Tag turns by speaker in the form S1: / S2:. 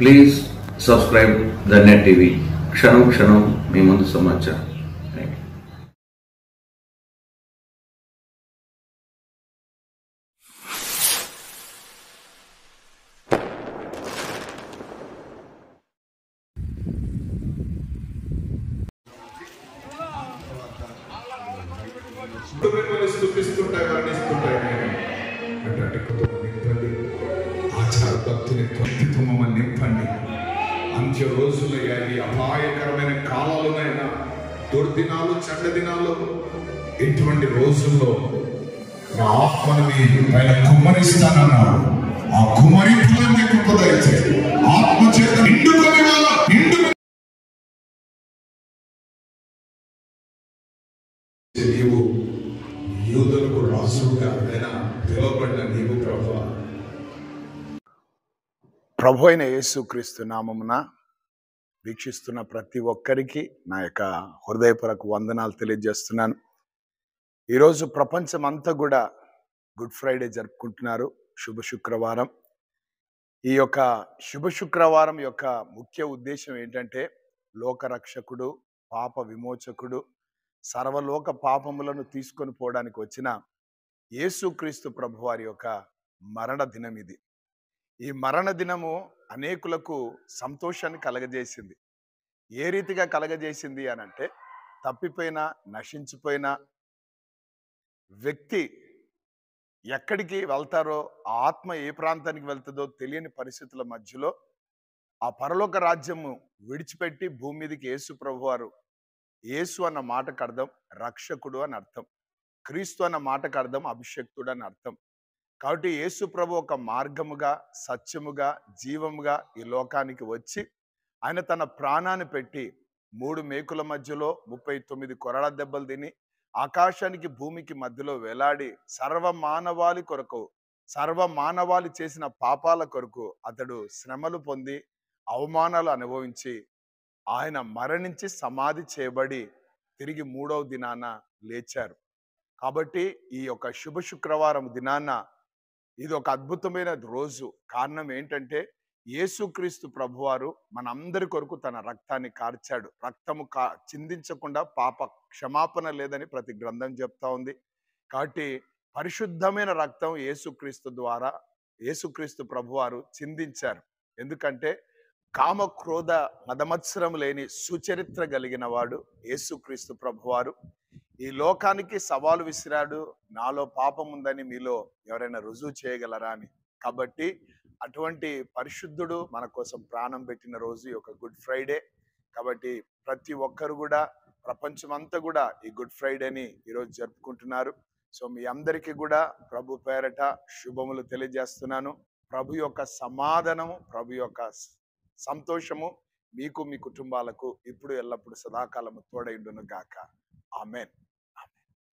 S1: Please subscribe the net TV. క్షణం క్షణం మీ ముందు సమాచారం.
S2: స్థుతిస్తుంటాయి, వర్ణిస్తుంటాయి. అటువంటి కుటుంబం నింపండి, ఆచార భక్తుని కుటుంబం నింపండి. అంత్య రోజులయ్యా, ఈ అపాయకరమైన కాలాలునైనా, దుర్దినాలు, చెడ్డ దినాలు, ఇటువంటి రోజుల్లో నా ఆత్మను మీ పైన కుమ్మరిస్తానన్నాడు. ఆ కుమ్మరింపులన్నీ కృపదైతే ఆత్మ చేత నిండుకొని నీవు యూదులకు రాజుగా పిలువబడిన నీవు
S3: ప్రభు అయిన యేసుక్రీస్తు నామమున వీక్షిస్తున్న ప్రతి ఒక్కరికి నా యొక్క హృదయపూర్వక వందనాలు తెలియజేస్తున్నాను. ఈరోజు ప్రపంచం అంతా కూడా గుడ్ ఫ్రైడే జరుపుకుంటున్నారు, శుభ శుక్రవారం. ఈ యొక్క శుభ శుక్రవారం యొక్క ముఖ్య ఉద్దేశం ఏంటంటే, లోకరక్షకుడు, పాప విమోచకుడు, సర్వలోక పాపములను తీసుకొని పోవడానికి వచ్చిన యేసుక్రీస్తు ప్రభు వారి యొక్క మరణ దినం ఇది. ఈ మరణ దినము అనేకులకు సంతోషాన్ని కలగజేసింది. ఏ రీతిగా కలగజేసింది అని అంటే, తప్పిపోయిన, నశించిపోయిన వ్యక్తి ఎక్కడికి వెళ్తారో, ఆ ఆత్మ ఏ ప్రాంతానికి వెళ్తుందో తెలియని పరిస్థితుల మధ్యలో ఆ పరలోక రాజ్యము విడిచిపెట్టి భూమి మీదకి యేసు ప్రభు వారు, యేసు అన్న మాటకు అర్థం రక్షకుడు అని అర్థం, క్రీస్తు అన్న మాటకు అర్థం అభిషక్తుడు అని అర్థం. కాబట్టి యేసు ప్రభు ఒక మార్గముగా, సత్యముగా, జీవముగా ఈ లోకానికి వచ్చి ఆయన తన ప్రాణాన్ని పెట్టి 3 మేకుల మధ్యలో 39 కొరడా దెబ్బలు తిని ఆకాశానికి భూమికి మధ్యలో వేలాడి సర్వమానవాళి కొరకు, సర్వమానవాళి చేసిన పాపాల కొరకు అతడు శ్రమలు పొంది అవమానాలు అనుభవించి ఆయన మరణించి సమాధి చేయబడి తిరిగి 3వ దినాన లేచారు. కాబట్టి ఈ యొక్క శుభ శుక్రవారం దినాన ఇది ఒక అద్భుతమైన రోజు. కారణం ఏంటంటే, యేసుక్రీస్తు ప్రభువారు మనందరి కొరకు తన రక్తాన్ని కార్చాడు. రక్తము చిందించకుండా పాప క్షమాపణ లేదని ప్రతి గ్రంథం చెప్తా ఉంది. కాబట్టి పరిశుద్ధమైన రక్తం యేసుక్రీస్తు ద్వారా, యేసుక్రీస్తు ప్రభువారు చిందించారు. ఎందుకంటే కామ క్రోధ మదమత్సరం లేని సుచరిత్ర కలిగిన వాడు యేసుక్రీస్తు ప్రభువారు. ఈ లోకానికి సవాలు విసిరాడు, నాలో పాపం ఉందని మీలో ఎవరైనా రుజువు చేయగలరా అని. కాబట్టి అటువంటి పరిశుద్ధుడు మన కోసం ప్రాణం పెట్టిన రోజు ఈ యొక్క గుడ్ ఫ్రైడే. కాబట్టి ప్రతి ఒక్కరు కూడా, ప్రపంచమంతా కూడా ఈ గుడ్ ఫ్రైడేని ఈరోజు జరుపుకుంటున్నారు. సో మీ అందరికీ కూడా ప్రభు పేరట శుభములు తెలియజేస్తున్నాను. ప్రభు యొక్క సమాధానము, ప్రభు యొక్క సంతోషము మీకు, మీ కుటుంబాలకు ఇప్పుడు ఎల్లప్పుడు సదాకాలము తోడైండును గాక. ఆమేన్.